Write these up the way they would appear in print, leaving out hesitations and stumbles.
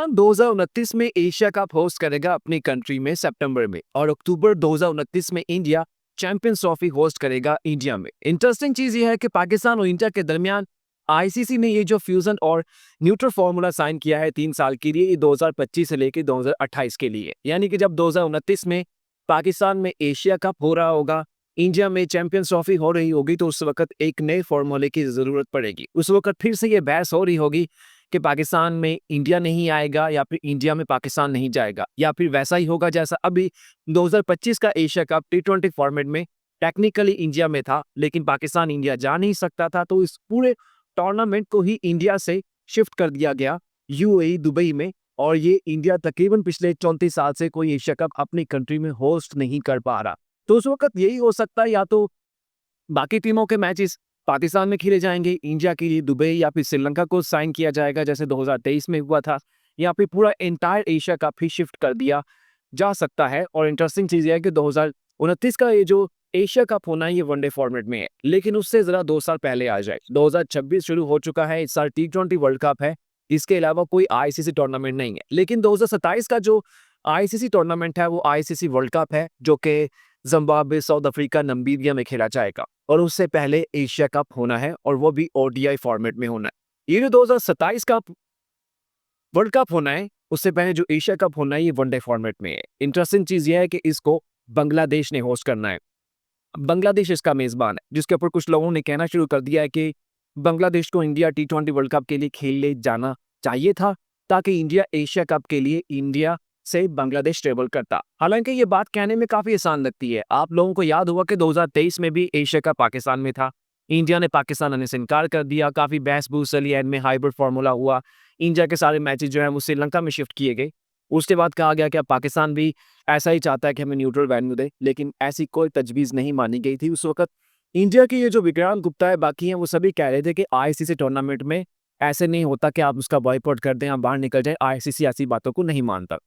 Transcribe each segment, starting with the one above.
2029 में Asia cup host करेगा अपनी कंट्री में सितंबर में, और अक्टूबर 2029 में इंडिया चैंपियंस ट्रॉफी होस्ट करेगा इंडिया में। इंटरेस्टिंग चीज ये है कि पाकिस्तान और इंडिया के दरमियान आईसीसी ने ये जो फ्यूजन और न्यूट्रल फॉर्मूला साइन किया है 3 साल के लिए, ये 2025 से लेकर 2028 के लिए। यानी कि जब 2029 में पाकिस्तान में एशिया कप हो रहा होगा, इंडिया में चैंपियंस ट्रॉफी हो रही होगी, तो उस वक्त एक नए फॉर्मूले की जरूरत पड़ेगी। उस वक्त फिर से ये बहस हो रही होगी कि पाकिस्तान में इंडिया नहीं आएगा या फिर इंडिया में पाकिस्तान नहीं जाएगा, या फिर वैसा ही होगा जैसा अभी 2025 का एशिया कप T20 फॉर्मेट में टेक्निकली इंडिया में था, लेकिन पाकिस्तान इंडिया जा नहीं सकता था, तो इस पूरे टूर्नामेंट को ही इंडिया से शिफ्ट कर दिया गया यूएई दुबई में। और ये इंडिया तकरीबन पिछले 34 साल से कोई एशिया कप अपनी कंट्री में होस्ट नहीं कर पा रहा। तो उस वक्त यही हो सकता है, या तो बाकी टीमों के मैचेस पाकिस्तान में खेले जाएंगे, इंडिया के लिए दुबई या फिर श्रीलंका को साइन किया जाएगा जैसे 2023 में हुआ था, या फिर पूरा एंटायर एशिया कप ही शिफ्ट कर दिया जा सकता है। और इंटरेस्टिंग चीज यह है कि 2029 का ये जो एशिया कप होना है ये वनडे फॉर्मेट में है, लेकिन उससे जरा 2 साल पहले आ जाए। 2026 शुरू हो चुका है, इस साल T20 वर्ल्ड कप है, इसके अलावा कोई आईसीसी टूर्नामेंट नहीं है। लेकिन 2027 का जो आईसीसी टूर्नामेंट है वो आईसीसी वर्ल्ड कप है, जो कि जिम्बाब्वे, साउथ अफ्रीका, नमीबिया में खेला जाएगा। और उससे पहले एशिया कप होना है, और वो भी ओडीआई फॉर्मेट में होना है। ये जो 2027 का वर्ल्ड कप होना है, उससे पहले जो एशिया कप होना है ये वनडे फॉर्मेट में है। इंटरेस्टिंग चीज ये है कि इसको बांग्लादेश ने होस्ट करना है। बांग्लादेश इसका मेजबान है, जिसके ऊपर कुछ लोगों ने कहना शुरू कर दिया है कि बांग्लादेश को इंडिया T20 वर्ल्ड कप के लिए खेलने जाना चाहिए था, ताकि इंडिया एशिया कप के लिए इंडिया से बांग्लादेश ट्रेवल करता। हालांकि ये बात कहने में काफी आसान लगती है। आप लोगों को याद होगा कि 2023 में भी एशिया कप पाकिस्तान में था, इंडिया ने पाकिस्तान आने से इनकार कर दिया, काफी बहस बूस चली, एंड में हाइब्रिड फॉर्मूला हुआ, इंडिया के सारे मैचेस जो है वो श्रीलंका में शिफ्ट किए गए। उसके बाद कहा गया कि अब पाकिस्तान भी ऐसा ही चाहता है कि हमें न्यूट्रल वेन्यू दे, लेकिन ऐसी कोई तजवीज़ नहीं मानी गई थी उस वक्त। इंडिया के ये जो विक्रांत गुप्ता है, बाकी हैं, वो सभी कह रहे थे कि आईसीसी टूर्नामेंट में ऐसे नहीं होता कि आप उसका बॉयकॉट कर दें, आप बाहर निकल जाएं। आईसीसी ऐसी बातों को नहीं मानता।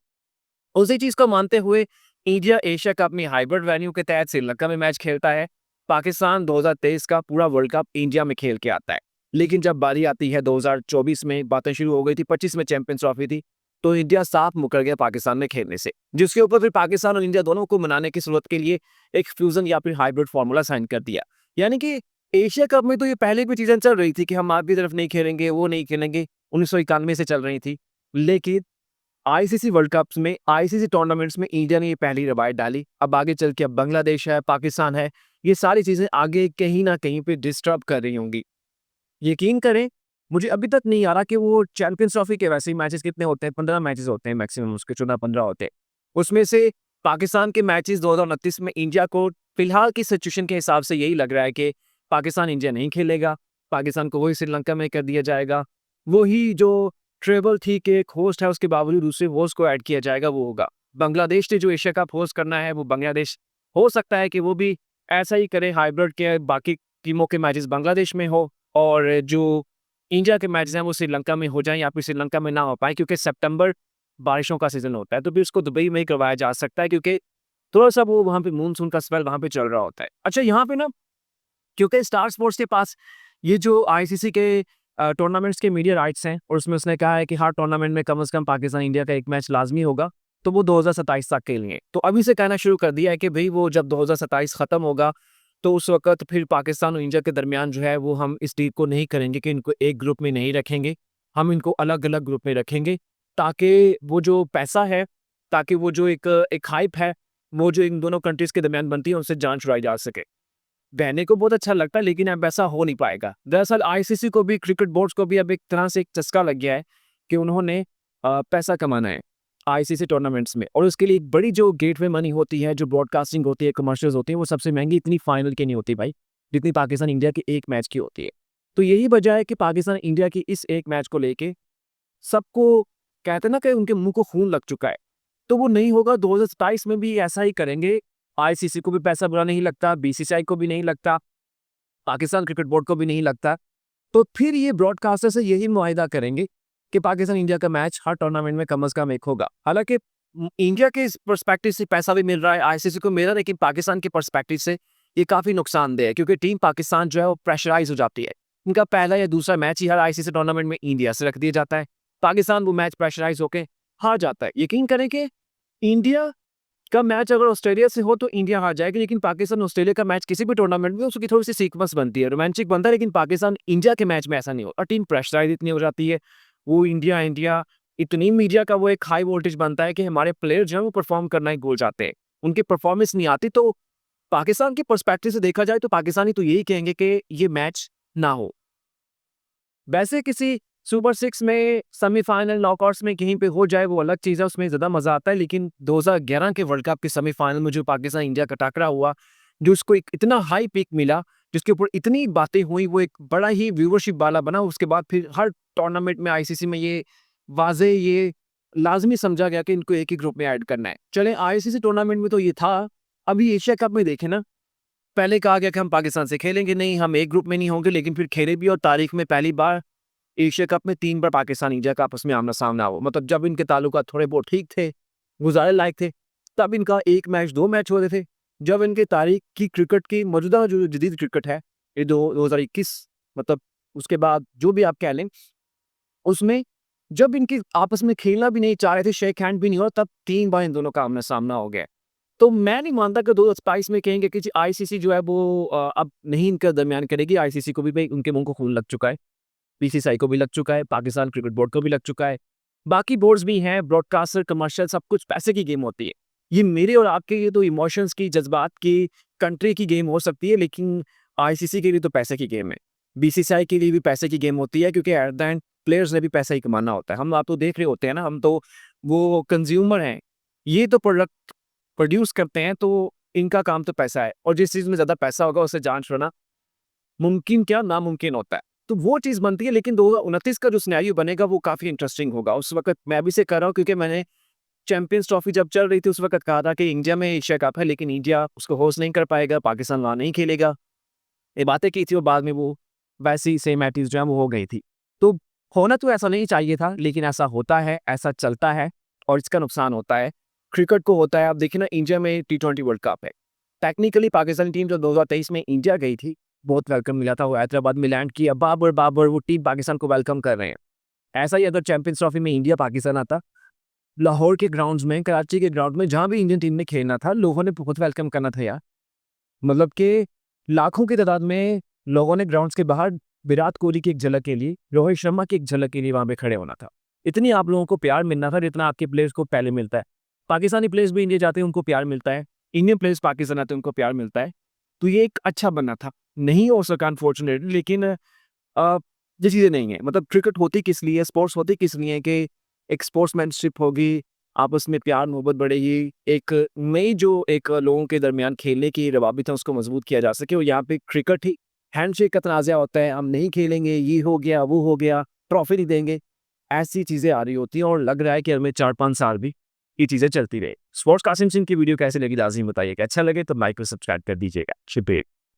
उसी चीज़ को मानते हुए इंडिया एशिया कप में हाइब्रिड वेन्यू के तहत श्रीलंका में मैच खेलता है। पाकिस्तान 2023 का पूरा वर्ल्ड कप इंडिया में खेल के आता है। लेकिन जब बारी आती है 2024 में, बातें शुरू हो गई थी, 25 में चैंपियंस ट्रॉफी थी, तो इंडिया साफ मुकर गया पाकिस्तान में खेलने से, जिसके ऊपर फिर पाकिस्तान और इंडिया दोनों को मनाने की जरूरत के लिए एक फ्यूजन या फिर हाइब्रिड फॉर्मूला साइन कर दिया। यानी कि एशिया कप में तो ये पहले भी चीजें चल रही थी कि हम आपकी तरफ नहीं खेलेंगे, वो नहीं खेलेंगे, 1991 से चल रही थी। लेकिन आईसीसी वर्ल्ड कप्स में, आईसीसी टूर्नामेंट्स में इंडिया ने ये पहली रवायत डाली। अब आगे चल के अब बांग्लादेश है, पाकिस्तान है, ये सारी चीजें आगे कहीं ना कहीं पे डिस्टर्ब कर रही होंगी। यकीन करें, मुझे अभी तक नहीं आ रहा कि वो चैंपियंस ट्रॉफी के वैसे ही मैचेस कितने होते हैं, 15 मैचेस होते हैं मैक्सिमम, उसके 14-15 होते हैं। उसमें से पाकिस्तान के मैचेस 2029 में इंडिया को फिलहाल की सिचुएशन के हिसाब से यही लग रहा है कि पाकिस्तान इंडिया नहीं खेलेगा, पाकिस्तान को वही श्रीलंका में कर दिया जाएगा। वही जो ट्रेबल थी कि एक होस्ट है उसके बावजूद दूसरे होस्ट को ऐड किया जाएगा, वो होगा। बांग्लादेश ने जो एशिया कप होस्ट करना है वो बांग्लादेश हो सकता है कि वो भी ऐसा ही करे, हाइब्रिड के बाकी टीमों के मैचेस बांग्लादेश में हो और जो इंडिया के मैचेस हैं वो श्रीलंका में हो जाएं, या फिर श्रीलंका में ना हो पाए, क्योंकि सितंबर बारिशों का सीजन होता है, तो फिर उसको दुबई में ही करवाया जा सकता है, क्योंकि थोड़ा सा वो वहाँ पे मानसून का स्पेल वहाँ पे चल रहा होता है। अच्छा, यहाँ पे ना, क्योंकि स्टार स्पोर्ट्स के पास ये जो आईसीसी के टूर्नामेंट्स के मीडिया राइट्स हैं, और उसमें उसने कहा है कि हर टूर्नामेंट में कम से कम पाकिस्तान इंडिया का एक मैच लाजमी होगा, तो वो 2027 तक के लिए। तो अभी से कहना शुरू कर दिया है कि भाई वो जब 2027 खत्म होगा तो उस वक्त फिर पाकिस्तान और इंडिया के दरमियान जो है वो हम इस डील को नहीं करेंगे कि इनको एक ग्रुप में नहीं रखेंगे, हम इनको अलग अलग ग्रुप में रखेंगे, ताकि वो जो पैसा है, ताकि वो जो एक हाइप है, वो जो इन दोनों कंट्रीज के दरमियान बनती है, उनसे जान छुड़ाई जा सके। बहने को बहुत अच्छा लगता है, लेकिन अब ऐसा हो नहीं पाएगा। दरअसल आईसीसी को भी, क्रिकेट बोर्ड्स को भी अब एक तरह से एक चस्का लग गया है कि उन्होंने पैसा कमाना है आईसीसी टूर्नामेंट्स में, और उसके लिए एक बड़ी जो गेटवे मनी होती है, जो ब्रॉडकास्टिंग होती है, कमर्शियल्स होती हैं, वो सबसे महंगी इतनी फाइनल की नहीं होती भाई, जितनी पाकिस्तान इंडिया के एक मैच की होती है। तो यही वजह है कि पाकिस्तान इंडिया की इस एक मैच को लेके सबको, कहते हैं ना कि उनके मुंह को खून लग चुका है। तो वो नहीं होगा, 2027 में भी ऐसा ही करेंगे। आईसीसी को भी पैसा बुरा नहीं लगता, बीसीसीआई को भी नहीं लगता, पाकिस्तान क्रिकेट बोर्ड को भी नहीं लगता। तो फिर ये ब्रॉडकास्टर से यही मुआहिदा करेंगे कि पाकिस्तान इंडिया का मैच हर टूर्नामेंट में कम से कम एक होगा। हालांकि इंडिया के पर्सपेक्टिव से पैसा भी मिल रहा है, आईसीसी को मिल रहा है, लेकिन पाकिस्तान के पर्सपेक्टिव से ये काफी नुकसानदेह है, क्योंकि टीम पाकिस्तान जो है वो प्रेशराइज हो जाती है। इनका पहला या दूसरा मैच ही हर आईसीसी टूर्नामेंट में इंडिया से रख दिया जाता है, पाकिस्तान वो मैच प्रेशराइज होके हार जाता है। यकीन करें कि इंडिया का मैच अगर ऑस्ट्रेलिया से हो तो इंडिया हार जाएगी, लेकिन पाकिस्तान ऑस्ट्रेलिया का मैच किसी भी टूर्नामेंट में उसकी थोड़ी सी सीक्वेंस बनती है, रोमांचिक बनता है, लेकिन पाकिस्तान इंडिया के मैच में ऐसा नहीं होता। टीम प्रेशराइज इतनी हो जाती है, वो इंडिया इंडिया इतनी मीडिया का वो एक हाई वोल्टेज बनता है कि हमारे प्लेयर जो है वो परफॉर्म करना ही भूल जाते हैं, उनकी परफॉर्मेंस नहीं आती। तो पाकिस्तान के पर्सपेक्टिव से देखा जाए तो पाकिस्तानी तो यही कहेंगे कि ये मैच ना हो। वैसे किसी सुपर सिक्स में सेमीफाइनल नॉकआउट्स में कहीं पे हो जाए वो अलग चीज़ है, उसमें ज़्यादा मज़ा आता है। लेकिन 2011 के वर्ल्ड कप के सेमीफाइनल में जो पाकिस्तान इंडिया का टकरा हुआ, जो उसको एक इतना हाई पीक मिला, जिसके ऊपर इतनी बातें हुई, वो एक बड़ा ही व्यूवरशिप वाला बना। उसके बाद फिर हर टूर्नामेंट में आईसीसी में ये वाज़ेह ये लाज़मी समझा गया कि इनको एक ही ग्रुप में ऐड करना है। चलें आईसीसी टूर्नामेंट में तो ये था, अभी एशिया कप में देखें ना, पहले कहा गया कि हम पाकिस्तान से खेलेंगे नहीं, हम एक ग्रुप में नहीं होंगे, लेकिन फिर खेले भी और तारीख में पहली बार एशिया कप में 3 बार पाकिस्तान इंडिया का आपस में आमना-सामना हुआ। मतलब जब इनके ताल्लुकात थोड़े बहुत ठीक थे, गुज़ारे लायक थे, तब इनका 1 मैच 2 मैच होते थे। जब इनके तारीख की क्रिकेट की मौजूदा जो जदीद क्रिकेट है, ये 2021 मतलब उसके बाद जो भी आप कह लें, उसमें जब इनकी आपस में खेलना भी नहीं चाह रहे थे, शेक हैंड भी नहीं हुआ, तब 3 बार इन दोनों का आमना-सामना हो गया। तो मैं नहीं मानता कि 2022 में कहेंगे कि जी आईसीसी जो है वो अब नहीं इनके दरमियान करेगी। आईसीसी को भी भई उनके मुँह को खून लग चुका है। बीसीसीआई को भी लग चुका है, पाकिस्तान क्रिकेट बोर्ड को भी लग चुका है। बाकी बोर्ड्स भी हैं, ब्रॉडकास्टर, कमर्शियल सब कुछ पैसे की गेम होती है। ये मेरे और आपके लिए तो इमोशंस की, जज़्बात की, कंट्री की गेम हो सकती है, लेकिन आईसीसी के लिए तो पैसे की गेम है। बीसीसीआई के लिए भी पैसे की गेम होती है, क्योंकि एट द एंड प्लेयर्स ने भी पैसा ही कमाना होता है। हम आप तो देख रहे होते हैं ना, हम तो वो कंज़्यूमर हैं। ये तो प्रोडक्ट प्रोड्यूस करते हैं, तो इनका काम तो पैसा है, और जिस चीज़ में ज़्यादा पैसा होगा उसे जान छुड़ाना मुमकिन क्या नामुमकिन होता है। तो वो चीज़ बनती है, लेकिन 2029 का जो सिनेरियो बनेगा वो काफ़ी इंटरेस्टिंग होगा। उस वक़्त मैं अभी से कर रहा हूँ, क्योंकि मैंने चैंपियंस ट्रॉफी जब चल रही थी उस वक़्त कहा था कि इंडिया में एशिया कप है, लेकिन इंडिया उसको होस्ट नहीं कर पाएगा, पाकिस्तान वहाँ नहीं खेलेगा। ये बातें की थी और बाद में वो वैसी सेम एटीज़ जो है वो हो गई थी। तो होना तो ऐसा नहीं चाहिए था, लेकिन ऐसा होता है, ऐसा चलता है और इसका नुकसान होता है। क्रिकेट को होता है। आप देखिए ना, इंडिया में टी20 वर्ल्ड कप है। टेक्निकली पाकिस्तानी टीम जो 2023 में इंडिया गई थी, बहुत वेलकम मिला था। वो हैदराबाद में लैंड किया, बाबर वो टीम पाकिस्तान को वेलकम कर रहे हैं। ऐसा ही अगर चैंपियंस ट्रॉफी में इंडिया पाकिस्तान आता, लाहौर के ग्राउंड्स में, कराची के ग्राउंड में, जहाँ भी इंडियन टीम ने खेलना था, लोगों ने बहुत वेलकम करना था यार। मतलब कि लाखों की तादाद में लोगों ने ग्राउंड्स के बाहर विराट कोहली की एक झलक के लिए, रोहित शर्मा की एक झलक के लिए वहाँ पे खड़े होना था। इतनी आप लोगों को प्यार मिलना था जितना आपके प्लेयर्स को पहले मिलता है। पाकिस्तानी प्लेयर्स भी इंडिया जाते हैं, उनको प्यार मिलता है। इंडियन प्लेयर्स पाकिस्तान आते हैं, उनको प्यार मिलता है। तो ये एक अच्छा बनना था। नहीं हो सका अनफॉर्चुनेटली, लेकिन ये चीज़ें नहीं है। मतलब क्रिकेट होती किस लिए है, स्पोर्ट्स होती किस लिए है कि एक स्पोर्ट्समैनशिप होगी, आपस में प्यार मोहब्बत बढ़ेगी, एक नई जो एक लोगों के दरमियान खेलने की रवाबित है उसको मजबूत किया जा सके। और यहाँ पे क्रिकेट ही हैंडशेक का तनाज़ा होता है, हम नहीं खेलेंगे, ये हो गया, वो हो गया, ट्रॉफी नहीं देंगे, ऐसी चीज़ें आ रही होती हैं और लग रहा है कि हमें 4-5 साल भी ये चीज़ें चलती रहे। स्पोर्ट्स कासिम सिंह की वीडियो कैसी लगी लाज़मी बताइएगा। अच्छा लगे तो लाइक और सब्सक्राइब कर दीजिएगा। शुक्रिया।